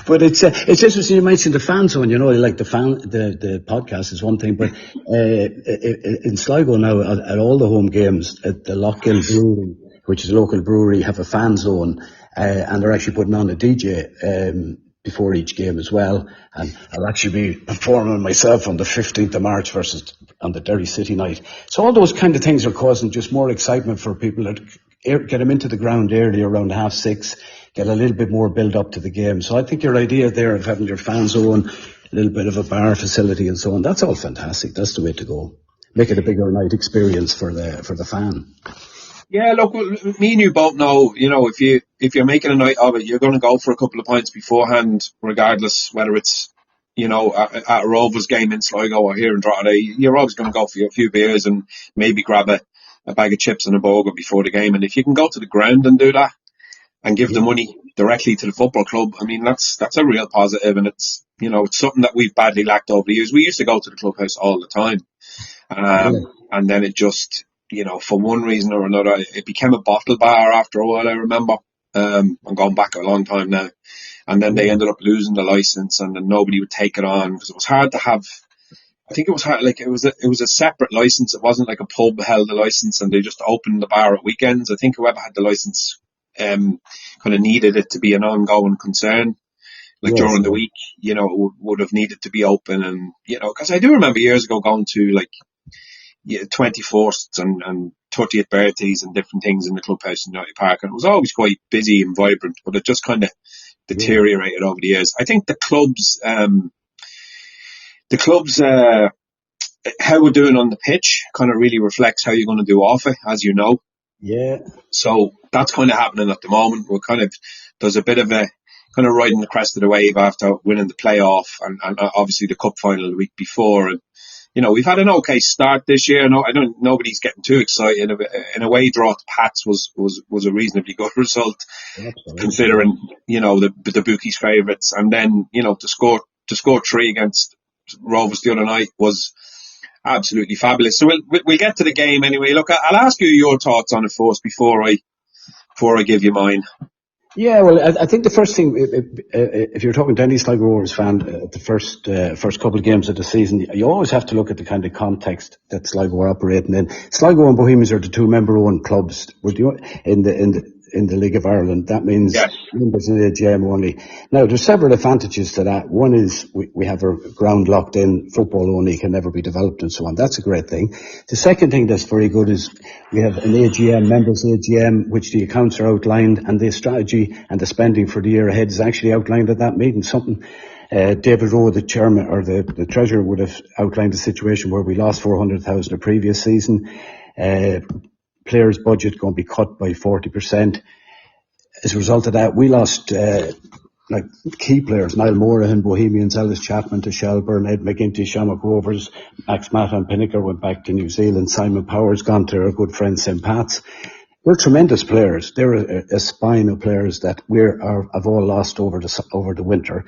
But it's interesting you mentioned the fan zone. Like the podcast is one thing, but in Sligo now at all the home games at the Lockgill Brewery, which is a local brewery, have a fan zone, and they're actually putting on a DJ before each game as well. And I'll actually be performing myself on the 15th of March versus on the Derry City night. So all those kind of things are causing just more excitement for people that get them into the ground early, around 6:30, get a little bit more build up to the game. So I think your idea there of having your fan zone, a little bit of a bar facility and so on, that's all fantastic. That's the way to go. make it a bigger night experience for the fan. Yeah, look, me and you both know, if you're making a night of it, you're going to go for a couple of pints beforehand, regardless whether it's, at a Rovers game in Sligo or here in Drogheda. You're always going to go for a few beers and maybe grab a bag of chips and a burger before the game. And if you can go to the ground and do that and give the money directly to the football club, I mean, that's a real positive, and it's, it's something that we've badly lacked over the years. We used to go to the clubhouse all the time. And then it just, for one reason or another, it became a bottle bar after a while, I remember. I'm going back a long time now. And then they ended up losing the license, and then nobody would take it on because it was hard to have. I think it was hard, like it was a separate license. It wasn't like a pub held the license and they just opened the bar at weekends. I think whoever had the license kind of needed it to be an ongoing concern. Like during the week, it would have needed to be open, and because I do remember years ago going to like 24th and 30th birthdays and different things in the clubhouse in United Park, and it was always quite busy and vibrant, but it just kind of deteriorated over the years. I think the clubs how we're doing on the pitch kind of really reflects how you're going to do off it, as you know. Yeah. So that's kind of happening at the moment. There's a bit of a kind of riding the crest of the wave after winning the playoff and obviously the cup final the week before. And we've had an okay start this year. Nobody's getting too excited. An away draw to Pats was a reasonably good result, considering the bookies' favourites. And then to score 3 against Rovers the other night was absolutely fabulous. So we'll get to the game anyway. Look, I'll ask you your thoughts on it first before I give you mine. Yeah, well, I think the first thing, if you're talking to any Sligo Rovers fan, the first couple of games of the season, you always have to look at the kind of context that Sligo are operating in. Sligo and Bohemians are the two member-owned clubs in the League of Ireland. That means members in the AGM only. Now, there's several advantages to that. One is we have our ground locked in, football only can never be developed and so on. That's a great thing. The second thing that's very good is we have an AGM, members AGM, which the accounts are outlined, and the strategy and the spending for the year ahead is actually outlined at that meeting. Something David Rowe, the chairman or the treasurer, would have outlined a situation where we lost 400,000 the previous season. Players' budget going to be cut by 40%. As a result of that, we lost key players: Niall Morahan, Bohemians, Ellis Chapman to Shelburne, Ed McGinty, Shamrock Rovers, Max Matta and Pinnaker went back to New Zealand, Simon Power's gone to our good friend St. Pat's. We're tremendous players. They're a spine of players that have all lost over the winter.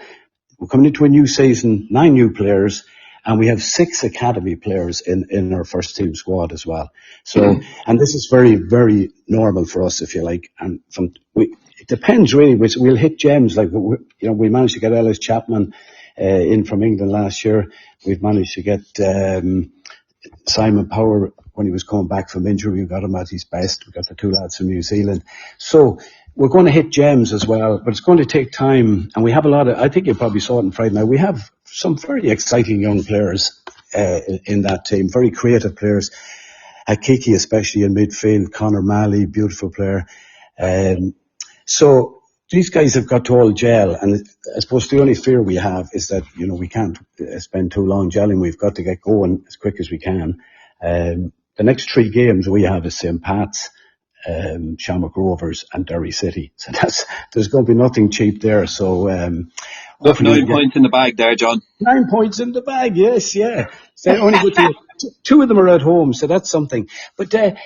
We're coming into a new season, 9 new players, and we have 6 academy players in our first team squad as well. So, and this is very, very normal for us, if you like. And it depends really. We'll hit gems like we managed to get Ellis Chapman in from England last year. We've managed to get Simon Power when he was coming back from injury. We got him at his best. We got the 2 lads from New Zealand. So we're going to hit gems as well, but it's going to take time. And we have a lot of, I think you probably saw it on Friday night, we have some very exciting young players in that team, very creative players. Kiki, especially in midfield, Conor Malley, beautiful player. So these guys have got to all gel, and I suppose the only fear we have is that, we can't spend too long gelling. We've got to get going as quick as we can. The next 3 games we have is St. Pat's, Shamrock Rovers and Derry City. So there's going to be nothing cheap there. So, 9 points in the bag there, John. 9 points in the bag, yes, yeah. So only 2 of them are at home, so that's something. But I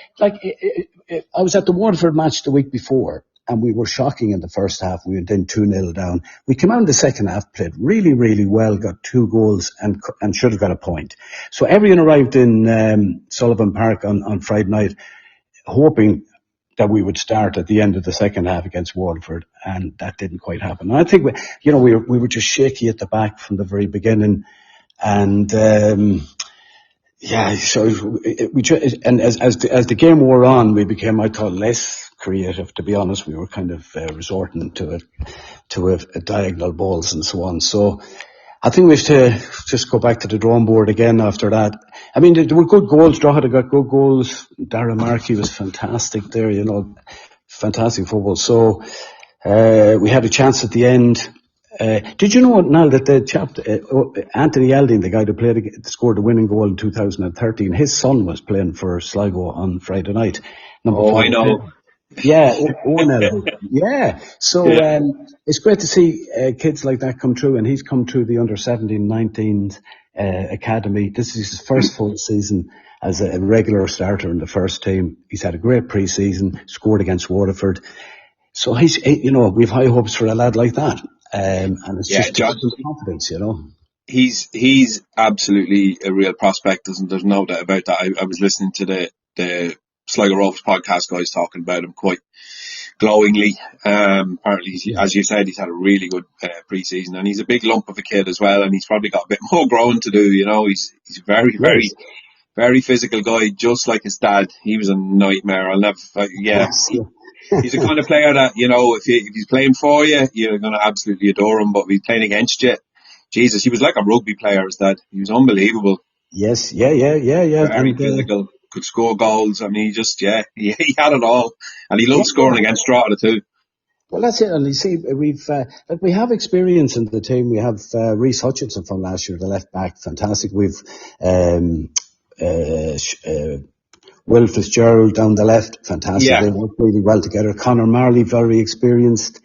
was at the Waterford match the week before, and we were shocking in the first half. We went in 2-0 down. We came out in the second half, played really, really well, got 2 goals and should have got a point. So everyone arrived in Sullivan Park on Friday night, hoping that we would start at the end of the second half against Waterford, and that didn't quite happen. And I think we were just shaky at the back from the very beginning, and so as the game wore on, we became, I thought, less creative. To be honest, we were kind of resorting to diagonal balls and so on. So I think we have to just go back to the drawing board again after that. I mean, there were good goals. Drogheda got good goals. Darragh Markey was fantastic there, fantastic football. So we had a chance at the end. Did you know, Niall, that the chap, Anthony Elding, the guy that scored the winning goal in 2013, his son was playing for Sligo on Friday night. Number Oh, I 42. know. Yeah, Owen Elding. Yeah. So Yeah. it's great to see kids like that come through, and he's come through the under 17, 19 academy. This is his first full season as a regular starter in the first team. He's had a great pre-season, scored against Waterford. So we've high hopes for a lad like that. And it's Yeah, just to John, give him confidence. he's absolutely a real prospect. There's no doubt about that. I was listening to the Sligo Rovers podcast guys talking about him quite glowingly. Apparently, Yeah. as you said, he's had a really good pre-season, and he's a big lump of a kid as well, and he's probably got a bit more growing to do. He's a very, very, Yes. very physical guy, just like his dad. He was a nightmare. I'll never, yeah. Yes. He's the kind of player that, if he's playing for you, you're going to absolutely adore him. But if he's playing against you, Jesus, he was like a rugby player, his dad. He was unbelievable. Yes. Yeah. Very And physical, could score goals. I mean, he had it all. And he loved yeah. scoring against Drogheda too. Well, that's it. And you see, we have experience in the team. We have Reece Hutchinson from last year, the left back, fantastic. We've um, uh, Will Fitzgerald down the left, fantastic. Yeah, They work really well together. Conor Marley, very experienced.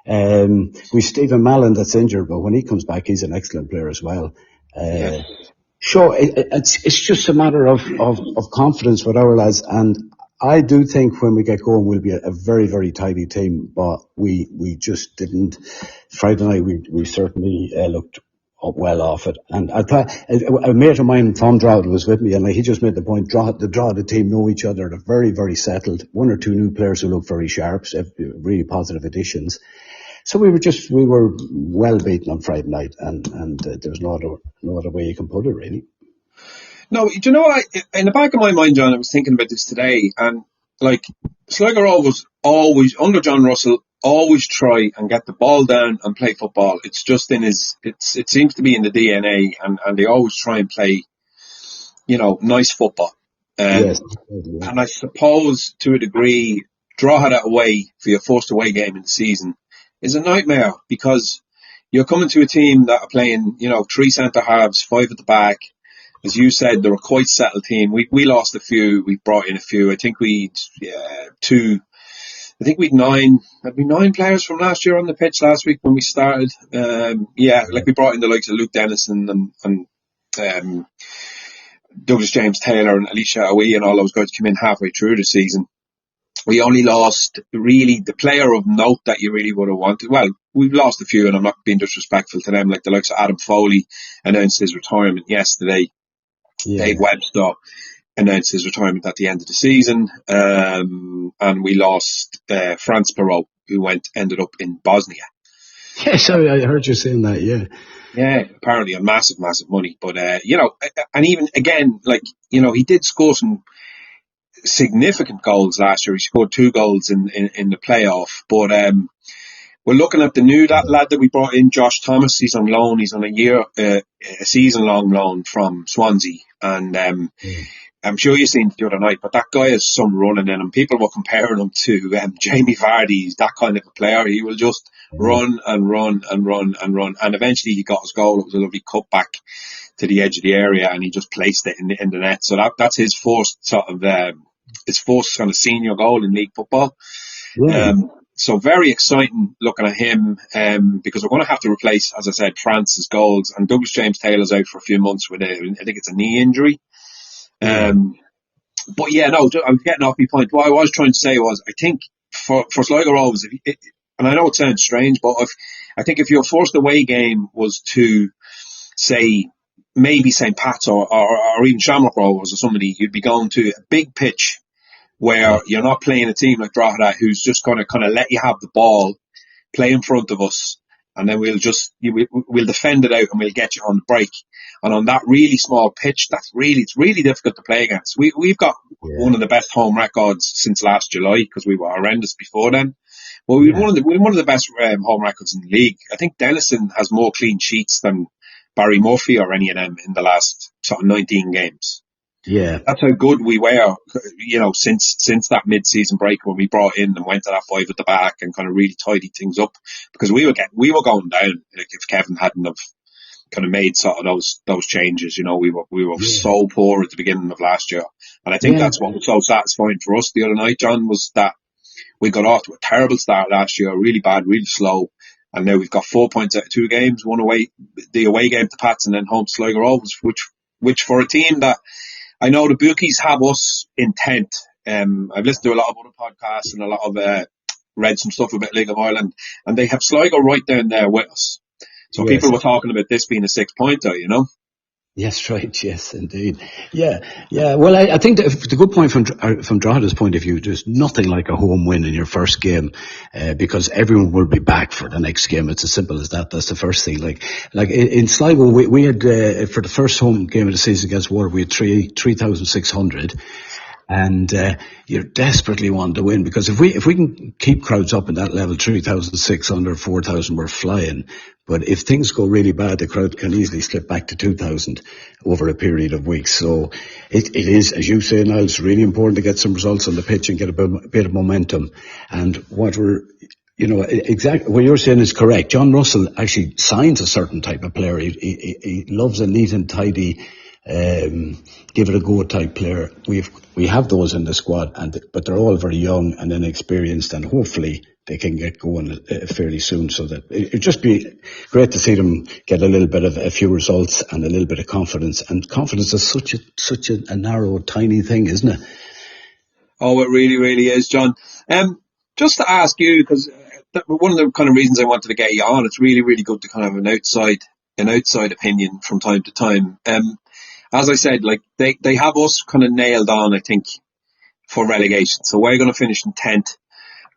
We've Stephen Mallon that's injured, but when he comes back, he's an excellent player as well. yeah. Sure, it's just a matter of confidence with our lads, and I do think when we get going, we'll be a very, very tidy team. But we just didn't. Friday night, we certainly looked well off it. And I thought a mate of mine from Drogheda was with me, and he just made the point: the Drogheda team know each other. They're very, very settled. One or two new players who look very sharp, really positive additions. So we were well beaten on Friday night, and there's no other way you can put it, really. No, do you know what? In the back of my mind, John, I was thinking about this today, and like Sligo Rovers always under John Russell always try and get the ball down and play football. It's just it seems to be in the DNA, and they always try and play, nice football. Yes. And I suppose to a degree, Drogheda away for your first away game in the season is a nightmare because you're coming to a team that are playing, three centre halves, five at the back. As you said, they're a quite settled team. We lost a few, we brought in a few. I think we'd nine. Had we 9 players from last year on the pitch last week when we started. Like we brought in the likes of Luke Dennison and Douglas James Taylor and Alicia Awi and all those guys came in halfway through the season. We only lost really the player of note that you really would have wanted. Well, we've lost a few, and I'm not being disrespectful to them, like the likes of Adam Foley announced his retirement yesterday. Yeah. Dave Webster announced his retirement at the end of the season. And we lost Franz Perrault, who ended up in Bosnia. Yeah, sorry, I heard you saying that, yeah. Yeah, apparently on massive, massive money. But, and even again, he did score some significant goals last year. He scored 2 goals in the playoff. But we're looking at that lad that we brought in, Josh Thomas. He's on loan. He's on a season-long loan from Swansea. And I'm sure you've seen it the other night, but that guy has some running in him. People were comparing him to Jamie Vardy. He's that kind of a player. He will just run and run and run and run. And eventually he got his goal. It was a lovely cut back to the edge of the area, and he just placed it in the net. So that's his first kind of senior goal in league football. Yeah. So very exciting looking at him, because we're going to have to replace, as I said, France's goals, and Douglas James Taylor's out for a few months with I think it's a knee injury. But yeah, no, I'm getting off my point. What I was trying to say was, I think for Sligo Rovers, and I know it sounds strange, but I think if your first away game was to say maybe St. Pat's or even Shamrock Rovers or somebody, you'd be going to a big pitch where you're not playing a team like Drogheda who's just going to kind of let you have the ball, play in front of us, and then we'll defend it out and we'll get you on the break. And on that really small pitch, it's really difficult to play against. We've got one of the best home records since last July because we were horrendous before then. But we were one of the best home records in the league. I think Dennison has more clean sheets than Barry Murphy or any of them in the last sort of 19 games. Yeah. That's how good we were, since that mid-season break when we brought in and went to that five at the back and kind of really tidied things up, because we were going down, like, if Kevin hadn't have kind of made sort of those changes. We were so poor at the beginning of last year, and I think that's what was so satisfying for us the other night, John, was that we got off to a terrible start last year, really bad, really slow, and now we've got 4 points out of 2 games, one away, the away game to Pats, and then home to Sligo Rovers, which for a team that I know the bookies have us intent. I've listened to a lot of other podcasts and a lot of read some stuff about League of Ireland, and they have Sligo right down there with us. So people were talking about this being a 6-pointer, Yes, right. Yes, indeed. Yeah. Well, I think the good point from Droghedas' point of view, there's nothing like a home win in your first game, because everyone will be back for the next game. It's as simple as that. That's the first thing. Like in Sligo, we had for the first home game of the season against Water, we had 3,600. And you desperately want to win, because if we can keep crowds up in that level, 3,600, 4,000, we're flying. But if things go really bad, the crowd can easily slip back to 2,000 over a period of weeks. So it is, as you say, Niall, it's really important to get some results on the pitch and get a bit of momentum. And what exactly what you're saying is correct. John Russell actually signs a certain type of player. He loves a neat and tidy, give it a go type player. We have those in the squad, but they're all very young and inexperienced, and hopefully they can get going fairly soon. So that it'd just be great to see them get a little bit of a few results and a little bit of confidence. And confidence is such a narrow, tiny thing, isn't it? Oh, it really, really is, John. Just to ask you, because one of the kind of reasons I wanted to get you on, it's really, really good to kind of have an outside opinion from time to time. As I said, like they have us kind of nailed on, I think, for relegation. So we're going to finish in 10th.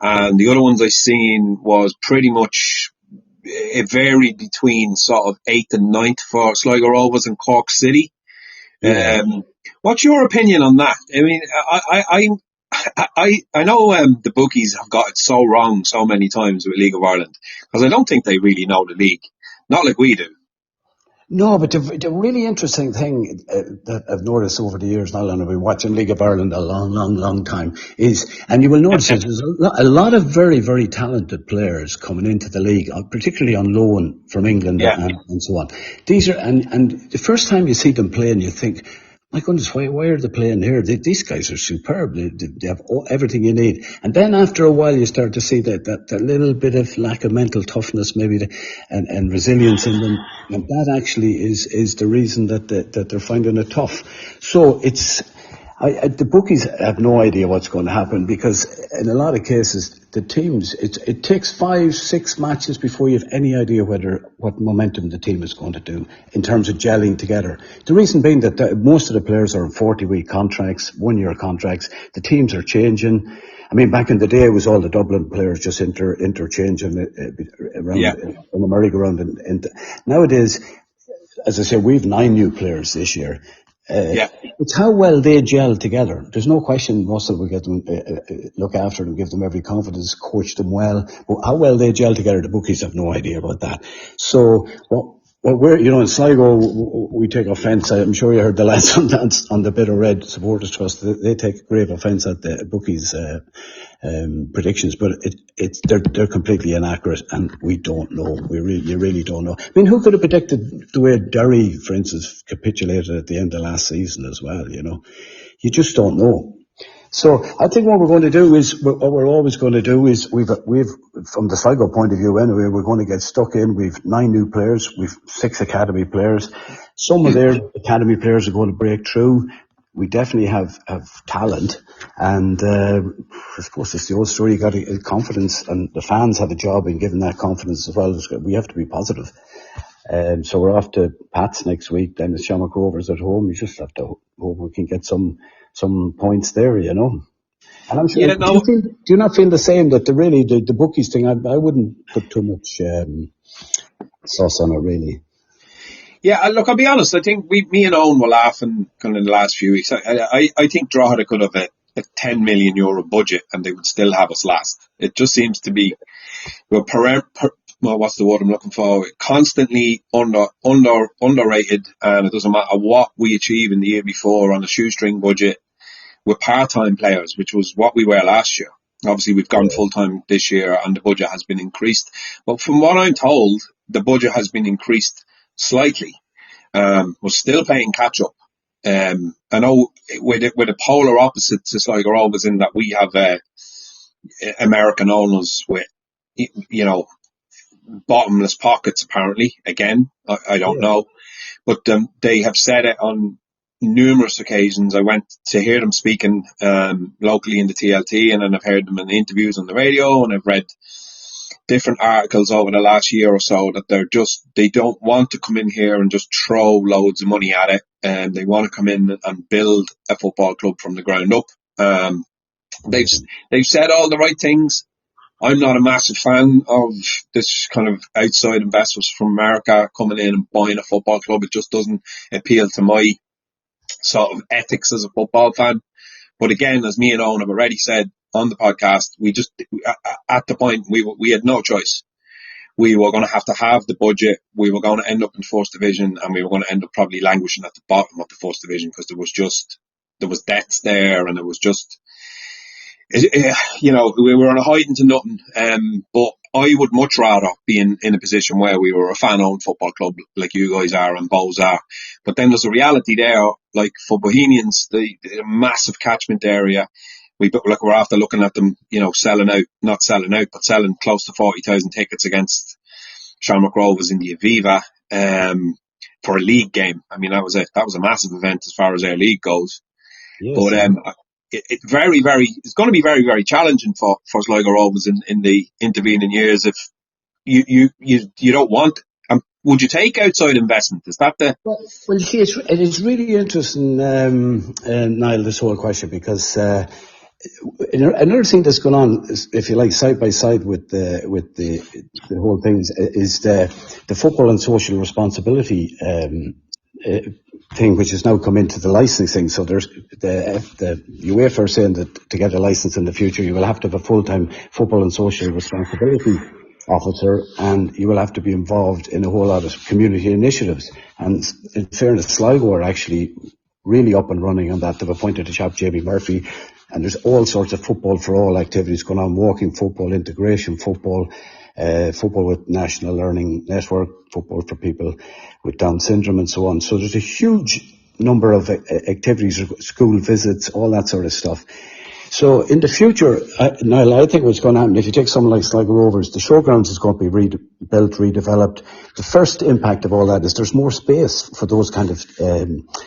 And the other ones I seen was pretty much, it varied between sort of 8th and 9th for Sligo Rovers and Cork City. Yeah. What's your opinion on that? I mean, I know the bookies have got it so wrong so many times with League of Ireland, because I don't think they really know the league, not like we do. No, but the really interesting thing that I've noticed over the years now, and I've been watching League of Ireland a long time, is, and you will notice there's a lot of very, very talented players coming into the league, particularly on loan from England and so on. These are, and the first time you see them playing, you think, my goodness, why are they playing here? These guys are superb. They have everything you need. And then after a while, you start to see that little bit of lack of mental toughness, maybe, and resilience in them. And that actually is the reason that they're finding it tough. So the bookies have no idea what's going to happen, because in a lot of cases, the teams, it takes 5-6 matches before you have any idea what momentum the team is going to do in terms of gelling together. The reason being that most of the players are on 40-week contracts, 1-year contracts. The teams are changing. I mean, back in the day, it was all the Dublin players just interchanging around in the merry-go-round. And nowadays, as I say, we've 9 new players this year. It's how well they gel together. There's no question Russell will get them, look after them, give them every confidence, coach them well. But how well they gel together, the bookies have no idea about that. So we're, in Sligo, we take offence. I'm sure you heard the lads on the Bit of Red Supporters Trust. They take grave offence at the bookies' predictions, but they're completely inaccurate, and we don't know. You really don't know. I mean, who could have predicted the way Derry, for instance, capitulated at the end of last season as well? You just don't know. So I think what we're going to do is, what we're always going to do is, we've from the Sligo point of view anyway, we're going to get stuck in. We've 9 new players, we've 6 academy players. Some of their academy players are going to break through. We definitely have talent, and I suppose it's the old story. You got confidence, and the fans have a job in giving that confidence as well. We have to be positive. So we're off to Pats next week. Then it's Shamrock Rovers at home. You just have to hope we can get some points there, And I'm sure. Do you not feel the same, that the bookies thing? I wouldn't put too much sauce on it, really. Yeah, look, I'll be honest. I think me and Owen were laughing kind of in the last few weeks. I think Drogheda could have a €10 million budget and they would still have us last. It just seems to be, what's the word I'm looking for? Constantly underrated, and it doesn't matter what we achieve in the year before on a shoestring budget with part-time players, which was what we were last year. Obviously, we've gone full-time this year, and the budget has been increased. But from what I'm told, the budget has been increased slightly. We're still playing catch-up. I know we're the polar opposite to Sligo Rovers in that we have American owners with, bottomless pockets, apparently. Again, I don't know. But they have said it on numerous occasions. I went to hear them speaking locally in the TLT, and then I've heard them in interviews on the radio, and I've read different articles over the last year or so that they don't want to come in here and just throw loads of money at it, and they want to come in and build a football club from the ground up. They've said all the right things. I'm not a massive fan of this kind of outside investors from America coming in and buying a football club. It just doesn't appeal to my sort of ethics as a football fan. But again, as me and Owen have already said on the podcast, at the point we had no choice. We were going to have the budget. We were going to end up in first division, and we were going to end up probably languishing at the bottom of the first division because there was debts there, and it was just, we were on a hiding to nothing. But I would much rather be in a position where we were a fan-owned football club like you guys are and Bows are. But then there's a reality there, like for Bohemians, the massive catchment area. We're after looking at them, not selling out, but selling close to 40,000 tickets against Shamrock Rovers in the Aviva for a league game. I mean, that was a massive event as far as our league goes. Yes. But it's going to be very, very challenging for Sligo Rovers in the intervening years if you don't want. Would you take outside investment? Is that the? Well, you see, it is really interesting, Niall, this whole question, because another thing that's going on, if you like, side by side with the whole thing is the football and social responsibility thing, which has now come into the licensing. So there's the UEFA are saying that to get a license in the future, you will have to have a full-time football and social responsibility officer, and you will have to be involved in a whole lot of community initiatives. And in fairness, Sligo are actually really up and running on that. They've appointed a chap, Jamie Murphy, and there's all sorts of football for all activities going on: walking football, integration football, football with National Learning Network, football for people with Down syndrome, and so on. So there's a huge number of activities, school visits, all that sort of stuff. So in the future, Niall, I think what's going to happen, if you take someone like Sligo Rovers, the showgrounds is going to be rebuilt, redeveloped. The first impact of all that is there's more space for those kind of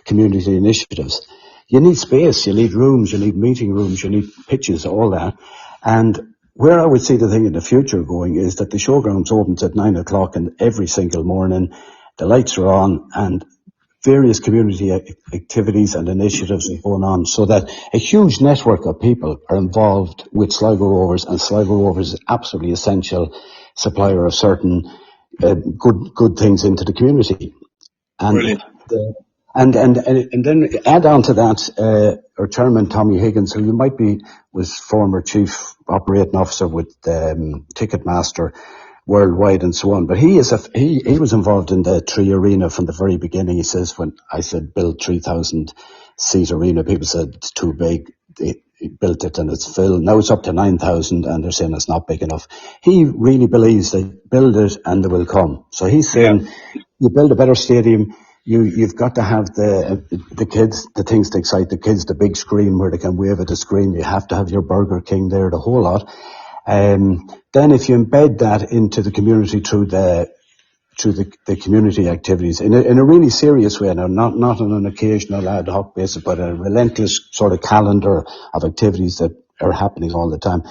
community initiatives. You need space, you need rooms, you need meeting rooms, you need pitches, all that. And where I would see the thing in the future going is that the showgrounds opens at 9 o'clock and every single morning, the lights are on, and various community activities and initiatives are going on, so that a huge network of people are involved with Sligo Rovers, and Sligo Rovers is absolutely essential supplier of certain good things into the community. And brilliant. And then add on to that, our chairman Tommy Higgins, who was former chief operating officer with Ticketmaster worldwide and so on. But he was involved in the Tree Arena from the very beginning. He says, when I said build 3,000 seat arena, people said it's too big. He built it and it's filled. Now it's up to 9,000 and they're saying it's not big enough. He really believes they build it and they will come. So he's saying, you build a better stadium, you've got to have the kids, the things to excite the kids, the big screen where they can wave at the screen. You have to have your Burger King there, the whole lot. Then if you embed that into the community through the community activities in a really serious way, now not on an occasional ad hoc basis, but a relentless sort of calendar of activities that are happening all the time.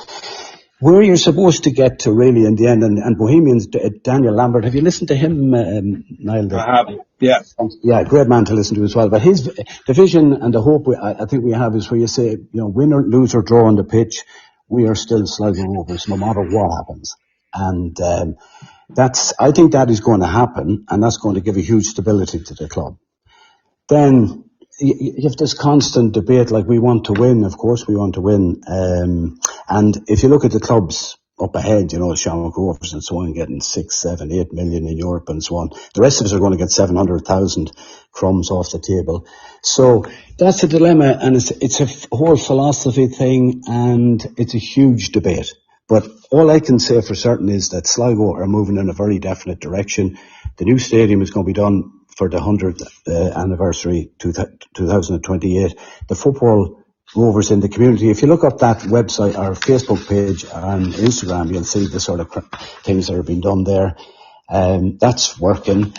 Where you're supposed to get to really in the end, and Bohemians, Daniel Lambert, have you listened to him, Niall? I have, yeah. Yeah, great man to listen to as well. But the vision and the hope I think we have is where you say, win or lose or draw on the pitch, we are still Sligo Rovers no matter what happens. And I think that is going to happen, and that's going to give a huge stability to the club. Then you have this constant debate, like we want to win, of course we want to win. And if you look at the clubs up ahead, Shamrock Rovers and so on, getting 6, 7, 8 million in Europe and so on. The rest of us are going to get 700,000 crumbs off the table. So that's a dilemma, and it's a whole philosophy thing, and it's a huge debate. But all I can say for certain is that Sligo are moving in a very definite direction. The new stadium is going to be done for the 100th anniversary, 2028. The football Rovers in the community. If you look up that website, our Facebook page and Instagram, you'll see the sort of things that are being done there. That's working.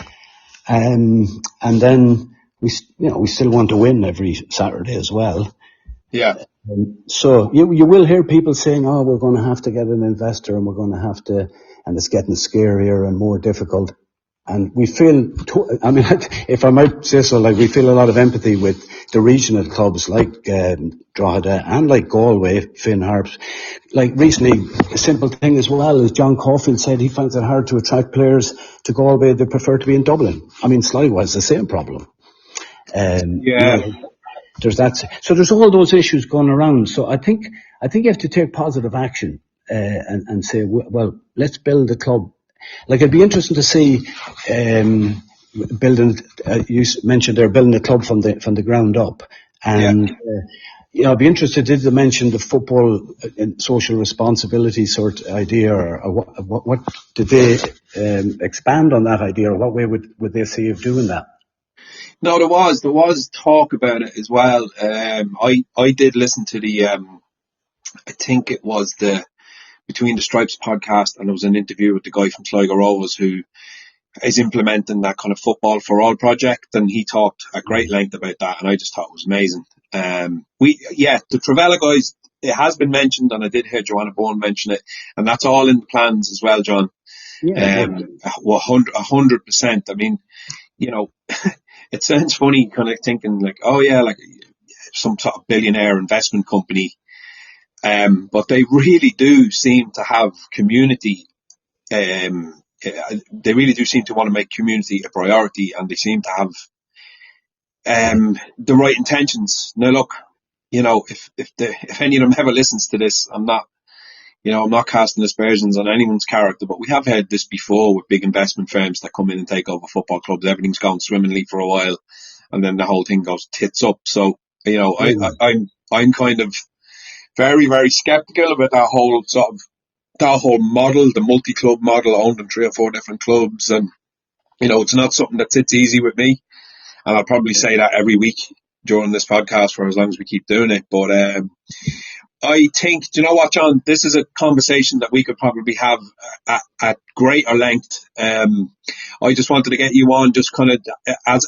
And then we still want to win every Saturday as well. Yeah. So you will hear people saying, "Oh, we're going to have to get an investor, and we're going to have to," and it's getting scarier and more difficult. And we feel, if I might say so, we feel a lot of empathy with the regional clubs like Drogheda and like Galway, Finn Harps. Like recently, a simple thing as well, as John Caulfield said, he finds it hard to attract players to Galway. They prefer to be in Dublin. Sligo has the same problem. There's that. So there's all those issues going around. So I think you have to take positive action and say, well, let's build a club. It'd be interesting to see building. You mentioned they're building a club from the ground up, and I'd be interested. Did they mention the football and social responsibility sort of idea, or what did they expand on that idea, or what way would they see of doing that? No, there was talk about it as well. I did listen to the I think it was the Between the Stripes podcast, and there was an interview with the guy from Sligo Rovers who is implementing that kind of football for all project, and he talked at great length about that, and I just thought it was amazing. The Travella guys, it has been mentioned, and I did hear Joanna Bourne mention it, and that's all in the plans as well, John. 100%. It sounds funny kind of thinking like some sort of billionaire investment company. But they really do seem to have community. They really do seem to want to make community a priority, and they seem to have the right intentions. Now, look, if any of them ever listens to this, I'm not casting aspersions on anyone's character, but we have had this before with big investment firms that come in and take over football clubs. Everything's gone swimmingly for a while, and then the whole thing goes tits up. So, I'm kind of very, very skeptical about that whole model, the multi-club model, owned in 3 or 4 different clubs. And, it's not something that sits easy with me. And I'll probably say that every week during this podcast for as long as we keep doing it. But, I think, do you know what, John? This is a conversation that we could probably have at greater length. I just wanted to get you on just kind of as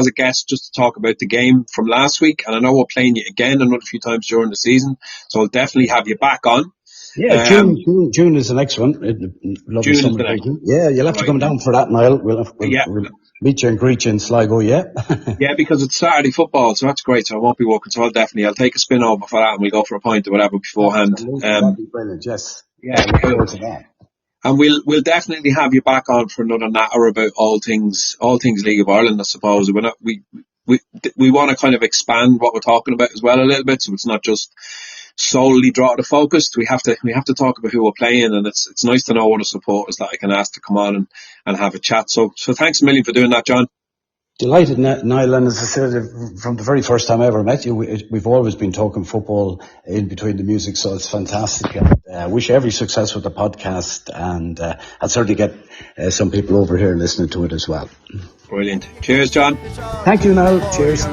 a guest, just to talk about the game from last week. And I know we're playing you again another few times during the season, so I'll definitely have you back on. Yeah, June is the next one. Lovely June summer. is the next. Yeah, you'll have to come down for that, Niall. We'll meet you and greet you in Sligo, yeah? Yeah, because it's Saturday football, so that's great. So I won't be working, so I'll take a spin over for that, and we'll go for a pint or whatever beforehand. That'd be brilliant, yes. Yeah, look forward to that. And we'll definitely have you back on for another natter about all things League of Ireland, I suppose. We want to kind of expand what we're talking about as well a little bit, so it's not just solely Drogheda focused. We have to talk about who we're playing, and it's nice to know other supporters that I can ask to come on and have a chat. So thanks a million for doing that, John. Delighted, Niall, and as I said, from the very first time I ever met you, we've always been talking football in between the music, so it's fantastic. And wish you every success with the podcast, and I'll certainly get some people over here listening to it as well. Brilliant. Cheers, John. Thank you, Niall. Cheers.